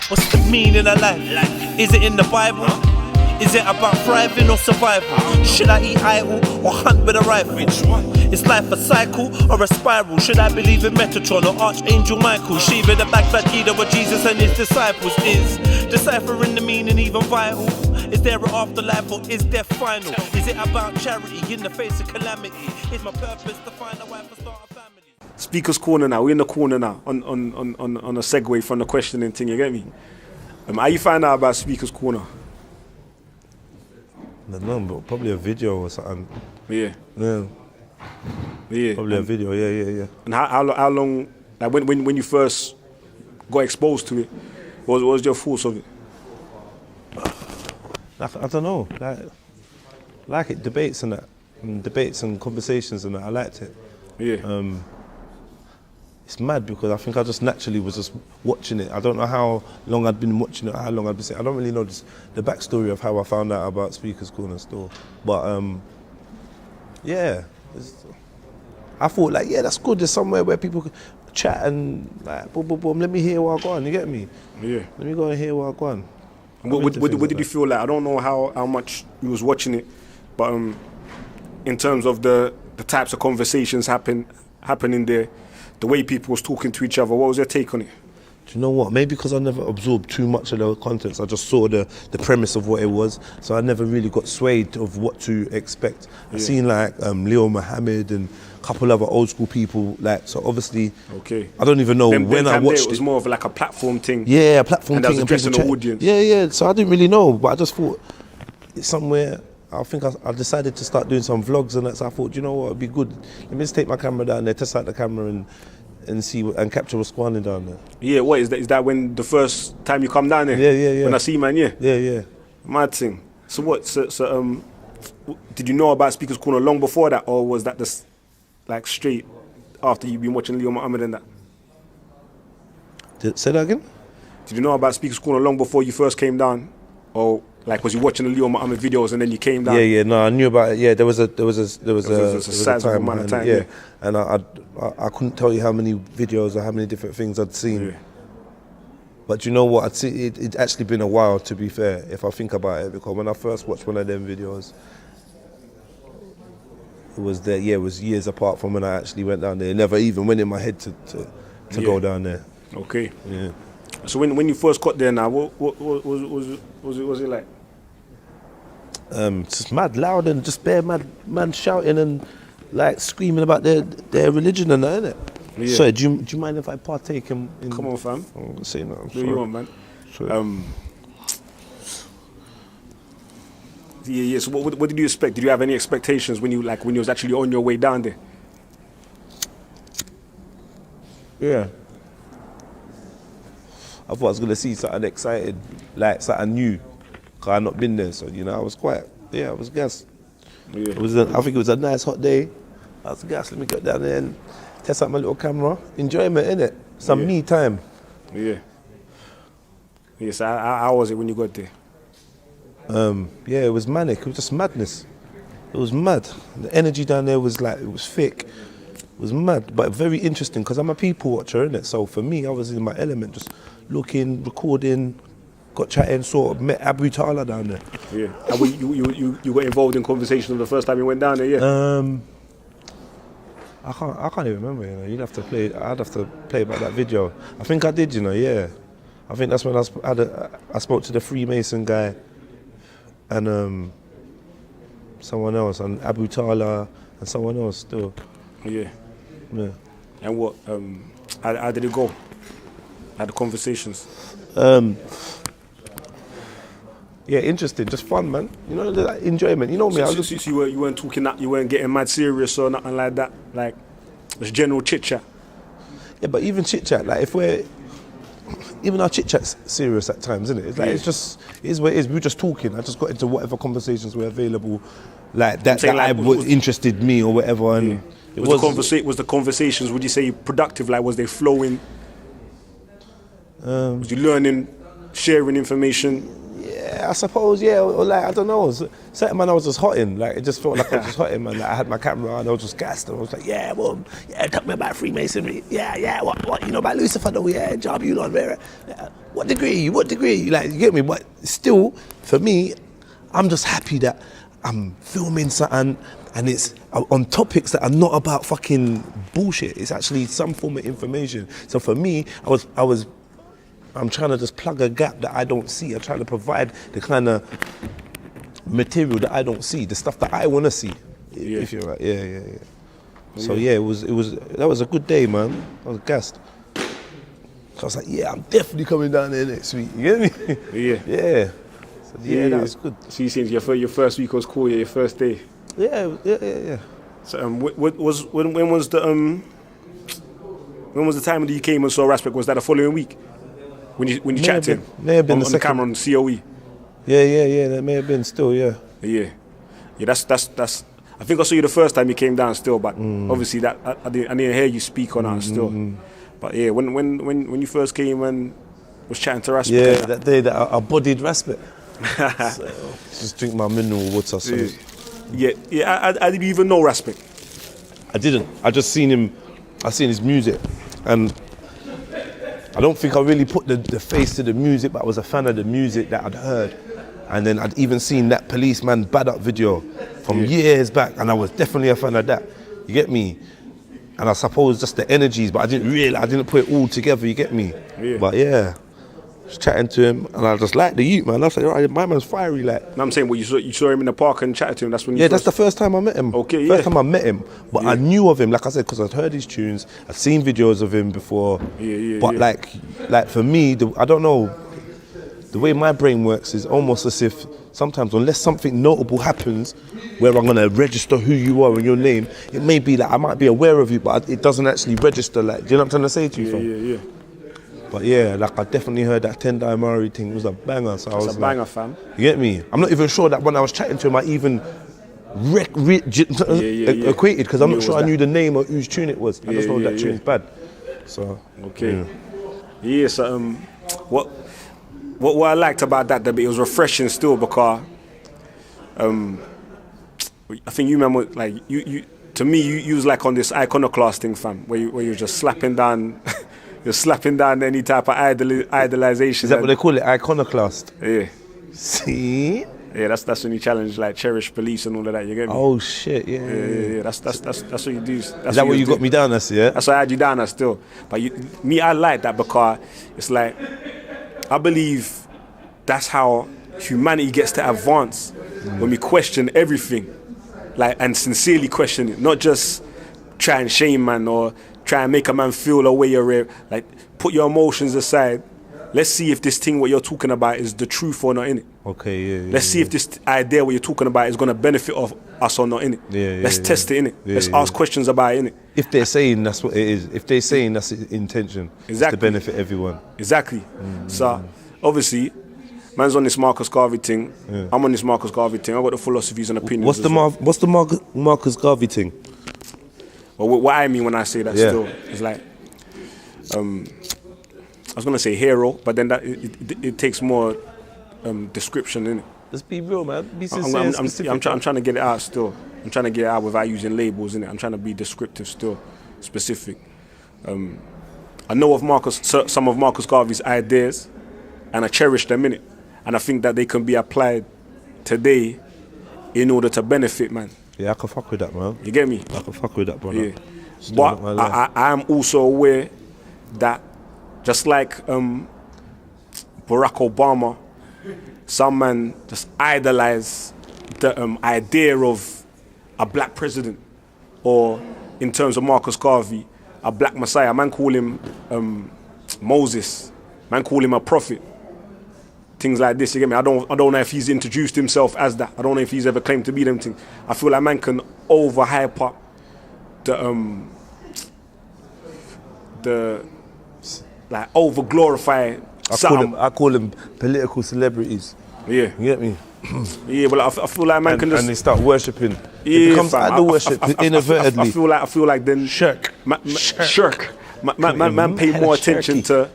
What's the meaning of life? Is it in the Bible? Is it about thriving or survival? Should I eat idle or hunt with a rifle? Is life a cycle or a spiral? Should I believe in Metatron or Archangel Michael? Shiva the backside key where Jesus and his disciples is. Deciphering the meaning even vital. Is there an afterlife or is death final? Is it about charity in the face of calamity? Is my purpose to find a wife and start a family? Speaker's corner now. We're in the corner now on a segue from the questioning thing. You get me? How you find out about Speaker's corner? I don't know, but probably a video or something. Yeah. Probably a video. Yeah. And how long? Like when you first got exposed to it, what was your thoughts of it? I don't know. Like it, debates and that, debates and conversations and that. I liked it. Yeah. It's mad because I think I just naturally was just watching it. I don't know how long I'd been watching it, how long I'd been saying. I don't really know the backstory of how I found out about Speaker's Corner still. But yeah, I thought like, yeah, that's good. There's somewhere where people can chat and like, boom, let me hear what I got on, you get me? Yeah. Let me go and hear what I got on. What did you feel like? I don't know how much you was watching it, but in terms of the types of conversations happening there, the way people was talking to each other, what was your take on it? Do you know what? Maybe because I never absorbed too much of the contents. I just saw the premise of what it was, so I never really got swayed of what to expect. I seen like Leo Muhammad and a couple other old school people. Like, so obviously, okay. I don't even know when I watched it. Was more of like a platform thing. Yeah, a platform and thing. And that was addressing the audience. Yeah. So I didn't really know, but I just thought it's somewhere. I think I decided to start doing some vlogs and that. So I thought, you know what, it'd be good. Let me just take my camera down there, test out the camera and see and capture what's going on down there. Yeah, what is that? Is that when the first time you come down there? Yeah. When I see man, yeah. Yeah. Mad thing. So what? So did you know about Speaker's Corner long before that, or was that just like straight after you've been watching Leo Muhammad and that? Say that again? Did you know about Speaker's Corner long before you first came down, or like was you watching the Leo Muhammad videos and then you came down? Yeah. No, I knew about it. Yeah, there was a sizable amount of time. Yeah. And I couldn't tell you how many videos or how many different things I'd seen. Yeah. But you know what? I'd see it'd actually been a while, to be fair, if I think about it, because when I first watched one of them videos, it was years apart from when I actually went down there. It never even went in my head to go down there. Okay. Yeah. So when you first got there now, what was it like? Just mad loud and just bare mad man shouting and like screaming about their religion and that, innit? Yeah. Sorry, do you mind if I partake in Come on, fam. I'm saying that. I'm Do sorry. you want, man? Sorry. Yeah. So what did you expect? Did you have any expectations when you was actually on your way down there? Yeah. I thought I was gonna see something exciting, like something new, cause I'd not been there. So I was I was gassed. Yeah. I think it was a nice hot day. I was gassed. Let me get down there and test out my little camera. Enjoyment, innit? Some me time. Yeah. Yes. How was it when you got there? Yeah, it was manic. It was just madness. It was mad. The energy down there was like, it was thick. It was mad, but very interesting because I'm a people watcher, innit? So for me, I was in my element, just looking, recording, got chatting, sort of met Abu Tala down there. Yeah. And you got involved in conversation the first time you went down there, yeah? I can't even remember, I'd have to play back that video. I think I did, yeah. I think that's when I spoke to the Freemason guy and someone else, and Abu Tala and someone else still. Yeah. Yeah. And what? How did it go? Had the conversations. Yeah, interesting, just fun, man. Like enjoyment. You know me. So you weren't talking that, you weren't getting mad serious or nothing like that. Like just general chit chat. Yeah, but even chit chat, like even our chit chat's serious at times, isn't it? It's like it is what it is. We were just talking. I just got into whatever conversations were available, like that interested me or whatever. And was the conversations? Would you say productive? Like was they flowing? Was you learning, sharing information? I suppose, yeah, or like, I don't know, certain man I was just hotting, like, it just felt like I was just hotting, man, like, I had my camera and I was just gassed, and I was like, yeah, well, yeah, talk me about Freemasonry, yeah, what, you know about Lucifer, though, yeah, job you lot, yeah, what degree, like, you get me, but still, for me, I'm just happy that I'm filming something, and it's on topics that are not about fucking bullshit, it's actually some form of information, so for me, I'm trying to just plug a gap that I don't see. I'm trying to provide the kind of material that I don't see, the stuff that I want to see. Yeah. If you're right, yeah. So yeah, it was. That was a good day, man. I was gassed. So I was like, yeah, I'm definitely coming down there next week. You get me? Yeah. Yeah. So yeah, that was good. So you saying your first week was cool, yeah, your first day. Yeah. So when was the time that you came and saw Raspek? Was that the following week? When you chatted to him? May have been on the camera on C.O.E. Yeah. That may have been still, yeah. Yeah. That's. I think I saw you the first time you came down still, but obviously that I didn't hear you speak on that still. But yeah, when you first came and was chatting to Raspek. Yeah, that day that I bodied Raspek. So, just drink my mineral water. So. Yeah. I didn't even know Raspek. I didn't. I just seen him. I seen his music, and I don't think I really put the face to the music, but I was a fan of the music that I'd heard. And then I'd even seen that Policeman Bad Up video from years back, and I was definitely a fan of that. You get me? And I suppose just the energies, but I didn't put it all together, you get me? Yeah. But yeah, just chatting to him, and I just like the youth, man. I was like, right, my man's fiery, like. No, I'm saying, well, you saw him in the park and chatted to him, that's when you Yeah, that's the first time I met him. Okay, First time I met him. But I knew of him, like I said, because I'd heard his tunes, I'd seen videos of him before. But like for me, I don't know, the way my brain works is almost as if sometimes, unless something notable happens where I'm gonna register who you are and your name, it may be that I might be aware of you, but it doesn't actually register, like, do you know what I'm trying to say to you, fam? Yeah. But yeah, like I definitely heard that Tendai Mari thing was a banger. So I was a banger, fam. You get me? I'm not even sure that when I was chatting to him, I even equated, because I'm not sure I knew the name or whose tune it was. I just know that tune's bad. So okay. Yeah. So what I liked about that it was refreshing still, because I think you remember, like you to me you was like on this iconoclast thing, fam, where you're just slapping down. You're slapping down any type of idolization. Is that what they call it? Iconoclast? Yeah. See? Yeah, that's when you challenge, like, cherish beliefs and all of that, you get me? Oh shit, yeah. That's what you do. Is that what you got me down as, yeah? That's why I had you down as still. But I like that, because it's like, I believe that's how humanity gets to advance, when we question everything, like, and sincerely question it, not just try and shame man or try and make a man feel a way you're like, put your emotions aside. Let's see if this thing what you're talking about is the truth or not, innit? Okay, yeah. Let's see if this idea what you're talking about is going to benefit of us or not, innit? Let's test it, innit? Let's ask questions about it, innit? If they're saying that's what it is, if they're saying that's the intention, it's to benefit everyone. Exactly. So, obviously, man's on this Marcus Garvey thing. I'm on this Marcus Garvey thing. I've got the philosophies and opinions. What's the Marcus Garvey thing? Well, what I mean when I say that still is like, I was gonna say hero, but then that it takes more description in it. Let's be real, man. Be sincere and specific. I'm trying to get it out still. I'm trying to get it out without using labels in it. I'm trying to be descriptive still, specific. I know of some of Marcus Garvey's ideas, and I cherish them in it, and I think that they can be applied today in order to benefit man. Yeah, I can fuck with that, man. You get me? I can fuck with that, brother. Yeah. But I am also aware that just like Barack Obama, some man just idolize the idea of a black president, or in terms of Marcus Garvey, a black messiah. Man call him Moses. Man call him a prophet. Things like this, you get me? I don't know if he's introduced himself as that. I don't know if he's ever claimed to be them things. I feel like man can overhype up the like over glorify something. I call them political celebrities. Yeah. You get me? Yeah, well, I feel like man can just... And they start worshipping. Yeah, it becomes idol worship, inadvertently. I feel like then... Shirk. Man pay more attention to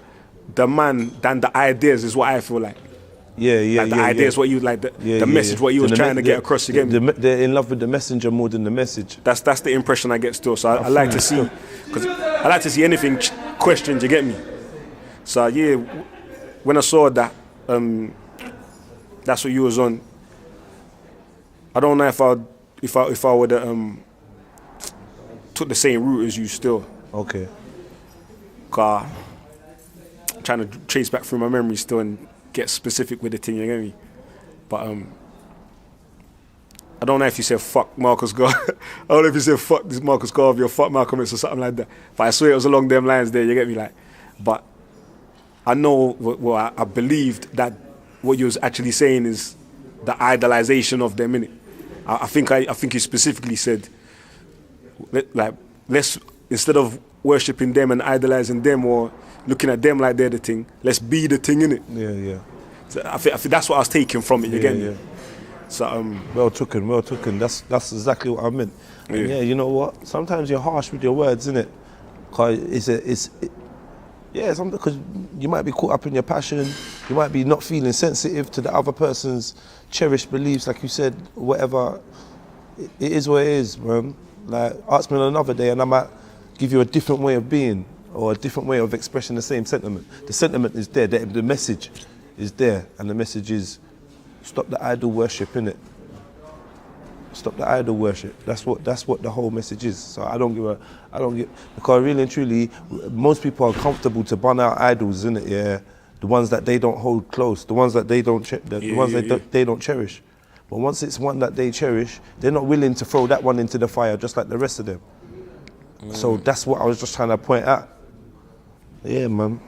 the man than the ideas, is what I feel like. Yeah, like the ideas, what you like, the message, what you was trying to get across. You get me? They're in love with the messenger more than the message. That's the impression I get still. So I like to see, because I like to see anything questioned. You get me? So yeah, when I saw that, that's what you was on. I don't know if I would took the same route as you still. Okay. Car, I'm trying to trace back through my memory still and get specific with the thing, you get me? But I don't know if you said fuck Marcus Garvey. I don't know if you said fuck this Marcus Garvey or fuck Malcolm X or something like that. But I swear it was along them lines there, you get me? Like, but I know, well, I believed that what you was actually saying is the idolization of them, innit? I think you specifically said, like, let's, instead of worshipping them and idolizing them or looking at them like they're the thing, let's be the thing, innit? Yeah. So I think that's what I was taking from it, you get me? Yeah. So well taken. That's exactly what I meant. And yeah, you know what? Sometimes you're harsh with your words, innit? Because you might be caught up in your passion. You might be not feeling sensitive to the other person's cherished beliefs, like you said, whatever. It is what it is, man. Like, ask me on another day and I might give you a different way of being or a different way of expressing the same sentiment. The sentiment is there, the message is there, and the message is stop the idol worship, innit? Stop the idol worship. That's what the whole message is. So I don't give because really and truly, most people are comfortable to burn out idols, innit? Yeah, the ones that they don't hold close, the ones that they don't they don't cherish. But once it's one that they cherish, they're not willing to throw that one into the fire, just like the rest of them. So that's what I was just trying to point out. Yeah, man.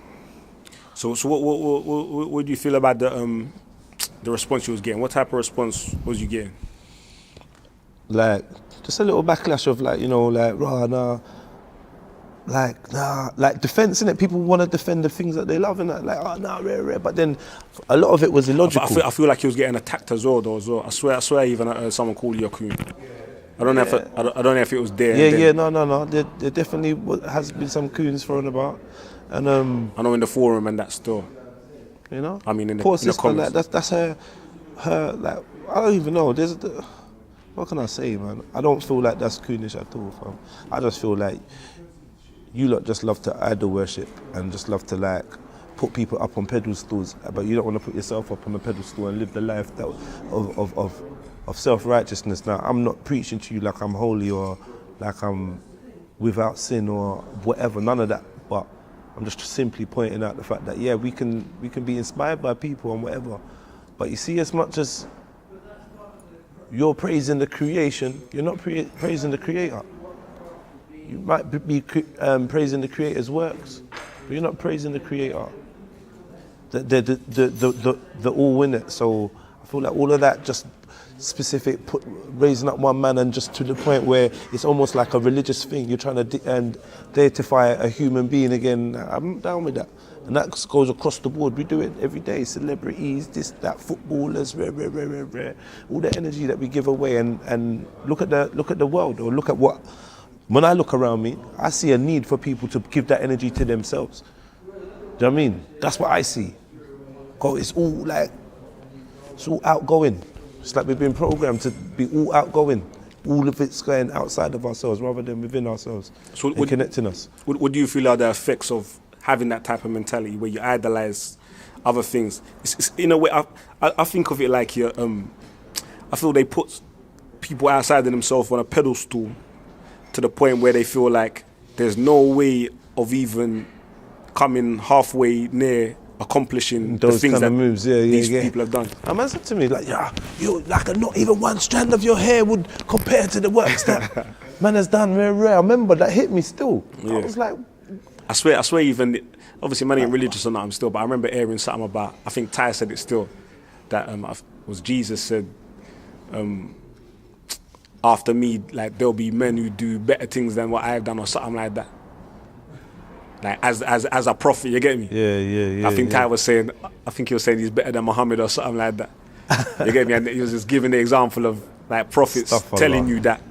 So what do you feel about the response you was getting? What type of response was you getting? Like, just a little backlash of like, you know, like, like defense, innit? People want to defend the things that they love, and like, oh, nah, rare. But then a lot of it was illogical. I feel like he was getting attacked as well, though. I swear, even I heard someone call you a coon. I don't know if it was there. No. There definitely has been some coons thrown about, and I know in the forum and that still. You know, I mean, in the sister, comments. like, that's her. Like, I don't even know. What can I say, man? I don't feel like that's coonish at all, fam. I just feel like you lot just love to idol worship and just love to like put people up on pedestals, but you don't want to put yourself up on a pedestal and live the life that of self-righteousness. Now, I'm not preaching to you like I'm holy or like I'm without sin or whatever, none of that. But I'm just simply pointing out the fact that, yeah, we can be inspired by people and whatever. But you see, as much as you're praising the creation, you're not praising the creator. You might be praising the creator's works, but you're not praising the creator. The all in it. So I feel like all of that just specific, raising up one man, and just to the point where it's almost like a religious thing. You're trying to deify a human being again. I'm down with that. And that goes across the board. We do it every day. Celebrities, this, that, footballers, rare. All the energy that we give away, and look at the world, or look at what. When I look around me, I see a need for people to give that energy to themselves. Do you know what I mean? That's what I see. Cause it's all outgoing. It's like we've been programmed to be all outgoing. All of it's going outside of ourselves rather than within ourselves, and connecting us. What do you feel are the effects of having that type of mentality where you idolize other things? It's in a way, I think of it like I feel they put people outside of themselves on a pedestal to the point where they feel like there's no way of even coming halfway near accomplishing those the things kind that of moves, these people have done. A man said to me, like, yeah, you like not even one strand of your hair would compare to the works that man has done. Rare. I remember that hit me still. Yeah. I was like, I swear, even obviously, man ain't religious or not. I'm still, but I remember hearing something about. I think Ty said it still, that was Jesus said. After me, like, there'll be men who do better things than what I've done, or something like that. Like, as a prophet, you get me? Yeah. I think Ty was saying, he was saying he's better than Muhammad or something like that. You get me? And he was just giving the example of like prophets telling you that,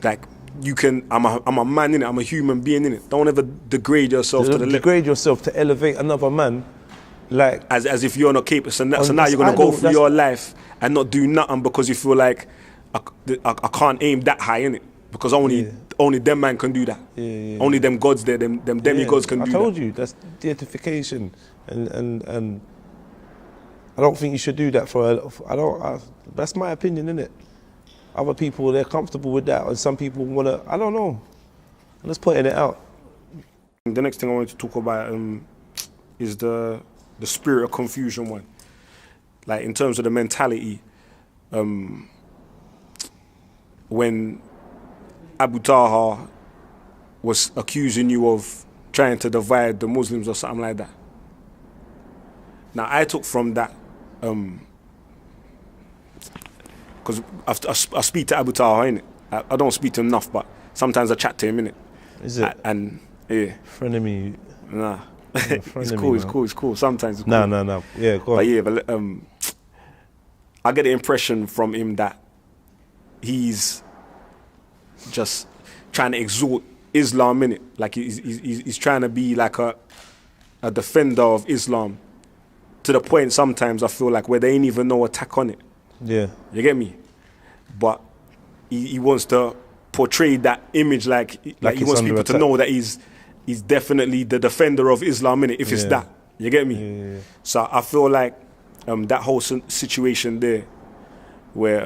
like, you can. I'm a man in it. I'm a human being in it. Don't ever degrade yourself to the level. Degrade yourself to elevate another man. like as if you're not capable. So now you're gonna I go know, through your life and not do nothing because you feel like I can't aim that high in it because only them man can do that. Only them gods there, them demigods can do that. I told you that's deification, and I don't think you should do that that's my opinion, innit? Other people, they're comfortable with that, and some people wanna. I don't know. I'm just putting it out. The next thing I wanted to talk about is the spirit of confusion one. Like in terms of the mentality, when Abu Taha was accusing you of trying to divide the Muslims or something like that. Now I took from that, because I speak to Abu Taha, innit? I don't speak to him enough, but sometimes I chat to him, innit? Is it? And yeah. Frenemy. Nah. It's cool. Sometimes it's cool. No. Yeah, go on. But yeah, but I get the impression from him that he's just trying to exalt Islam, innit? Like he's trying to be like a defender of Islam, to the point sometimes I feel like where there ain't even no attack on it. Yeah. You get me? But he wants to portray that image like he wants people to know that he's definitely the defender of Islam, innit? If it's that. You get me? Yeah. So I feel like that whole situation there where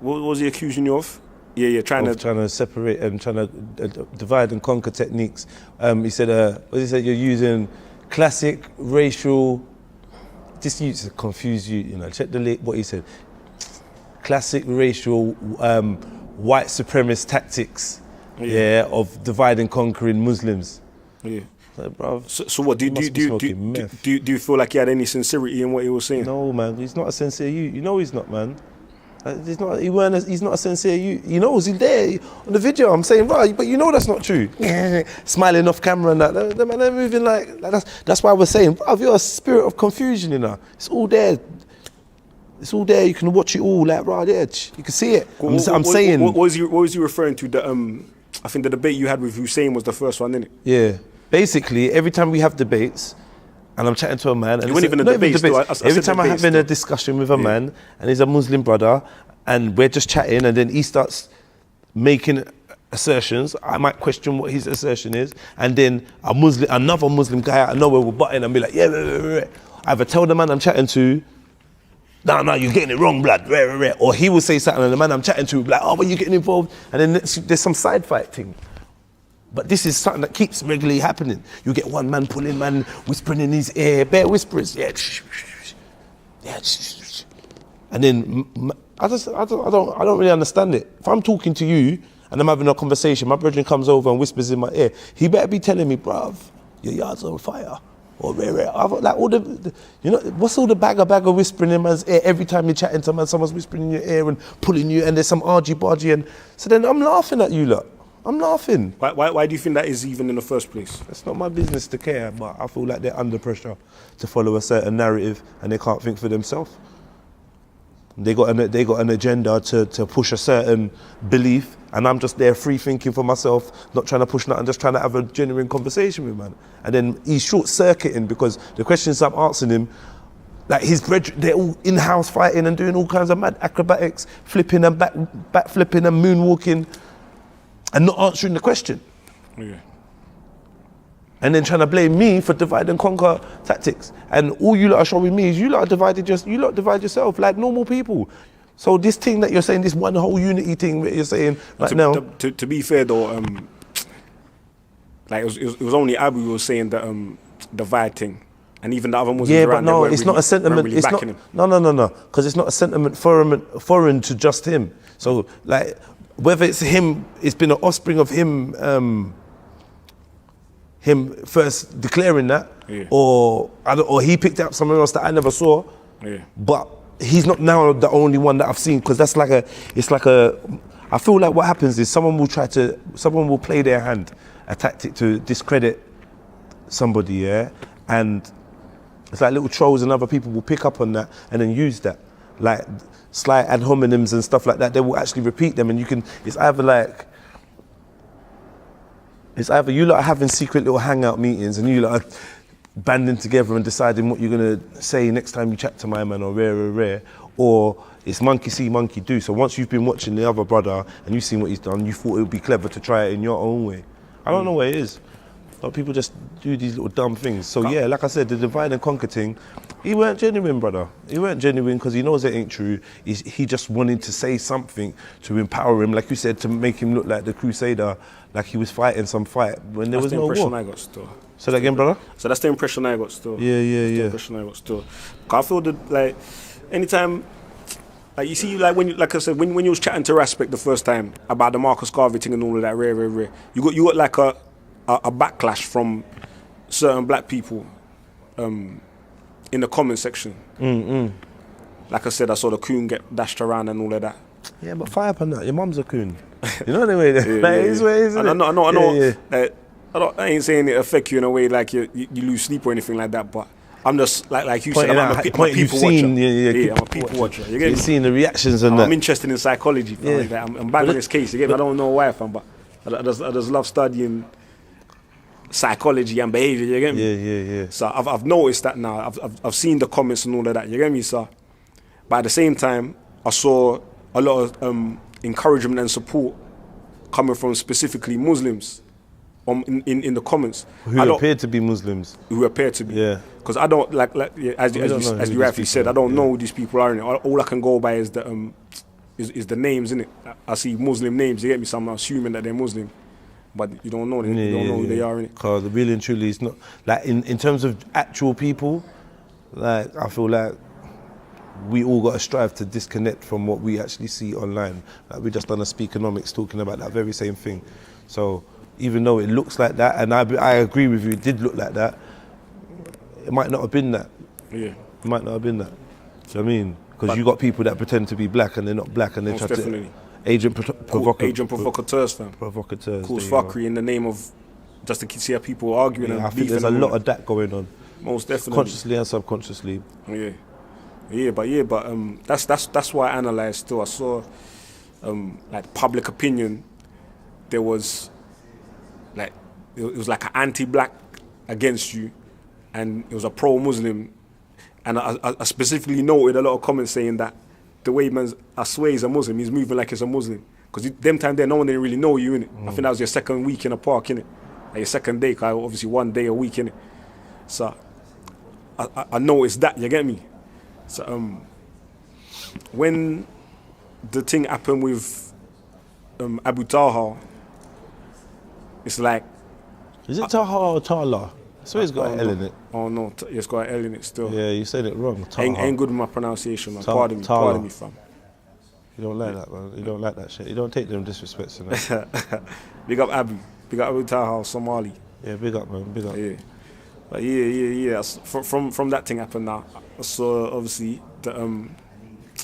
what was he accusing you of? Yeah, trying to separate and trying to divide and conquer techniques. He said, you're using classic racial. This used to confuse you, Check what he said. Classic racial white supremacist tactics, of divide and conquering Muslims. Yeah. Like, bro, so what do you feel like he had any sincerity in what he was saying? No, man, he's not a sincere you. You know he's not, man. He's not a sincere you. He knows he's there on the video. I'm saying, right, but you know that's not true. Smiling off camera and that. The man, they're moving like that's why we're saying, bro, you're a spirit of confusion, It's all there. It's all there. You can watch it all, like right there. You can see it. I'm saying. What was you referring to? I think the debate you had with Hussein was the first one, innit? Yeah. Basically, every time we have debates, and I'm chatting to a man, and you weren't even in debates. Every time I'm having a discussion with a man, and he's a Muslim brother, and we're just chatting, and then he starts making assertions, I might question what his assertion is, and then another Muslim guy out of nowhere will butt in and be like, I either tell the man I'm chatting to, no, you're getting it wrong, blood, or he will say something, and the man I'm chatting to will be like, oh, but you're getting involved, and then there's some side fight thing. But this is something that keeps regularly happening. You get one man pulling, man whispering in his ear, bare whispers, and then I don't really understand it. If I'm talking to you and I'm having a conversation, my brother comes over and whispers in my ear, he better be telling me, bruv, your yard's on fire. Or like all what's all the bag of whispering in man's ear every time you're chatting to man, someone's whispering in your ear and pulling you, and there's some argy-bargy, and so then I'm laughing at you lot. I'm laughing. Why do you think that is even in the first place? It's not my business to care, but I feel like they're under pressure to follow a certain narrative and they can't think for themselves. They got an agenda to push a certain belief, and I'm just there free thinking for myself, not trying to push nothing, just trying to have a genuine conversation with man. And then he's short-circuiting because the questions I'm asking him, like his brethren, they're all in-house fighting and doing all kinds of mad acrobatics, flipping and back flipping and moonwalking, and not answering the question. Yeah. And then trying to blame me for divide and conquer tactics. And all you lot are showing me is you lot divide yourself like normal people. So this thing that you're saying, this one whole unity thing that you're saying now. To be fair though, like it was only Abu who was saying the divide thing. And even the other Muslims around there weren't not a sentiment. Really backing him. No. Because it's not a sentiment foreign to just him. So like, whether it's him, it's been an offspring of him first declaring that, or he picked up something else that I never saw. Yeah. But he's not now the only one that I've seen, because that's like I feel like what happens is someone will play their hand, a tactic to discredit somebody, and it's like little trolls and other people will pick up on that and then use that, like slight ad hominems and stuff like that. They will actually repeat them, and it's either you lot are having secret little hangout meetings and you lot are banding together and deciding what you're gonna say next time you chat to my man, or rare, or it's monkey see, monkey do. So once you've been watching the other brother and you've seen what he's done, you thought it would be clever to try it in your own way. I don't know what it is. But people just do these little dumb things. So yeah, like I said, the divide and conquer thing, he weren't genuine, brother. He weren't genuine because he knows it ain't true. He just wanted to say something to empower him, like you said, to make him look like the crusader, like he was fighting some fight when there was no war. That's the impression I got still. Say that again, brother? So that's the impression I got still. Yeah. The impression I got still. 'Cause I feel that, like, anytime, like, you see, like, when you, like I said, when you was chatting to Raspect the first time about the Marcus Garvey thing and all of that, rare, you got like a backlash from certain black people in the comment section. Like I said, I saw the coon get dashed around and all of that. Yeah, but fire up on that. Your mum's a coon. You know the way that it's way, isn't it? I know. Yeah. I ain't saying it affect you in a way like you lose sleep or anything like that, but I'm just like you said, I'm a people watcher. I'm a people watcher. You get me? You've seen the reactions and that. I'm interested in psychology, fam, like that. I'm back on this case. You get me? I don't know why, fam, but I just love studying psychology and behavior. You get me? Yeah. So I've noticed that now. I've seen the comments and all of that. You get me, sir? But at the same time, I saw a lot of encouragement and support coming from specifically Muslims in the comments. Who appeared to be Muslims. Who appear to be. Yeah. Because I don't, as you rightly said, I don't know who these people are. Innit? All I can go by is the names, innit? I see Muslim names, you get me? So I'm assuming that they're Muslim. But you don't know them. You don't know who they are, innit? Because the really and truly is not, like, in terms of actual people, like, I feel like we all got to strive to disconnect from what we actually see online. Like, we just done a Speakonomics talking about that very same thing. So even though it looks like that, and I agree with you, it did look like that, it might not have been that. Yeah. It might not have been that. Do you know what I mean? Because you got people that pretend to be black and they're not black, and they try definitely. to agent provocateurs, fam. Provocateurs. Cause fuckery in the name of just to see people arguing and I think there's a lot of that going on. Most definitely. Consciously and subconsciously. But that's why I analysed too. I saw like public opinion. There was like it was like an anti-black against you, and it was a pro-Muslim. And I specifically noted a lot of comments saying that the way man, I swear he's a Muslim, he's moving like he's a Muslim. Because them time there, no one didn't really know you, innit? I think that was your second week in a park, innit? Like your second day, cause obviously 1 day a week, innit? So I noticed that, you get me? So when the thing happened with Abu Talha, it's like... Is it Taha or Tala? I swear it's got an L in it. Oh no, it's got an L in it still. Yeah, you said it wrong. Ain't good with my pronunciation, man. Pardon me, fam. You don't like that, man. You don't like that shit. You don't take them disrespects, innit? Big up Abu. Big up Abu Talha, Somali. Yeah, big up, man. Big up. Yeah. But yeah. From that thing happened now. So obviously,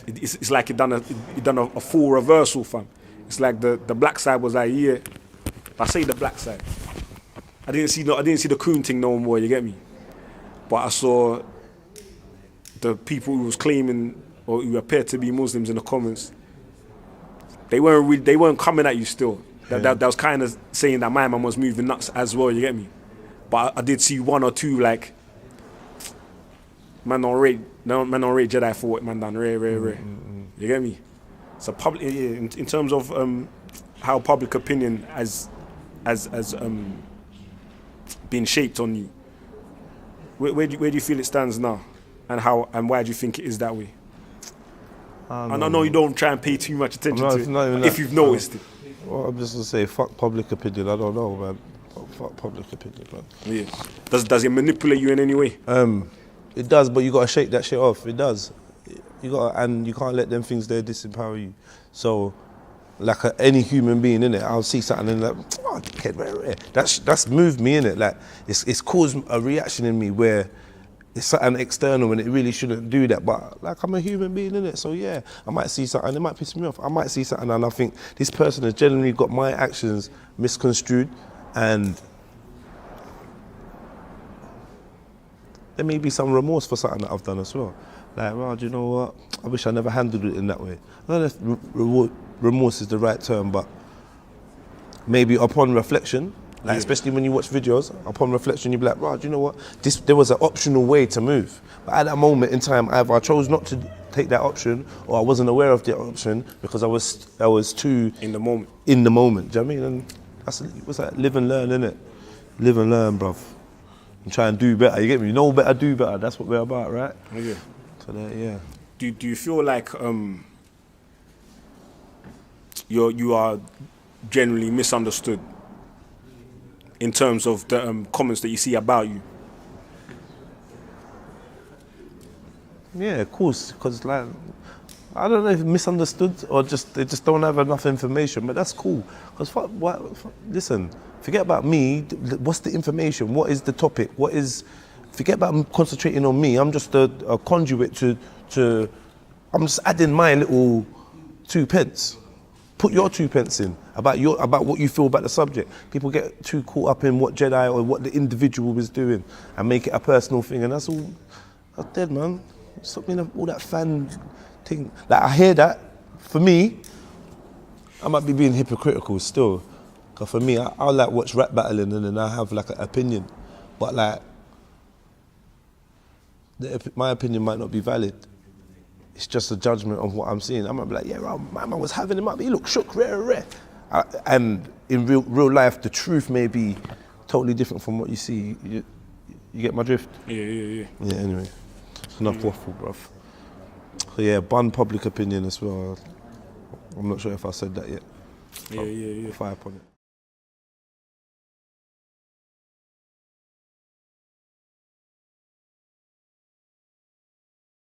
it's like it done a full reversal, fam. It's like the black side was like, yeah. I say the black side. I didn't see the coon thing no more. You get me? But I saw the people who was claiming or who appeared to be Muslims in the comments. They weren't coming at you still. That was kind of saying that my man was moving nuts as well. You get me? But I did see one or two like man don't rate Jedi for what man done rare. You get me? So public in terms of how public opinion has been shaped on you. Where do you feel it stands now, and why do you think it is that way? I know you don't try and pay too much attention to it, if you've noticed it. Well, I'm just gonna say, fuck public opinion. I don't know, man. Fuck public opinion, man. Yeah. Does it manipulate you in any way? It does, but you gotta shake that shit off. It does. And you can't let them things there disempower you. So, like any human being, innit, I'll see something and like, oh, kid, that's moved me, innit. Like it's caused a reaction in me where it's something external and it really shouldn't do that. But like, I'm a human being, innit. So yeah, I might see something, it might piss me off. I might see something and I think this person has generally got my actions misconstrued, and there may be some remorse for something that I've done as well. Like, well, do you know what? I wish I never handled it in that way. I don't know if remorse is the right term, but maybe upon reflection, Like especially when you watch videos, upon reflection, you'd be like, "Right, do you know what? There was an optional way to move." But at that moment in time, either I chose not to take that option, or I wasn't aware of the option because I was too In the moment. In the moment, do you know what I mean? And what's that? Live and learn, innit? Live and learn, bruv. And try and do better. You get me? Know better, do better. That's what we're about, right? Yeah. So yeah. Do you feel like you are generally misunderstood in terms of the comments that you see about you? Yeah, of course, because like, I don't know if misunderstood or they just don't have enough information, but that's cool. Because listen, forget about me. What's the information? What is the topic? Forget about concentrating on me. I'm just a conduit to. I'm just adding my little 2 pence. Put your 2 pence in about what you feel about the subject. People get too caught up in what Jedi or what the individual was doing and make it a personal thing, and that's all. That's dead, man. Stop being all that fan thing. Like I hear that. For me, I might be being hypocritical still. Cause for me, I like watch rap battling and then I have like an opinion, but like my opinion might not be valid. It's just a judgment of what I'm seeing. I might be like, yeah, my man was having him up. He looked shook, rare. And in real life, the truth may be totally different from what you see. You get my drift? Yeah. Yeah, anyway. It's enough waffle, bruv. So yeah, bun public opinion as well. I'm not sure if I said that yet. Yeah. Fire upon it.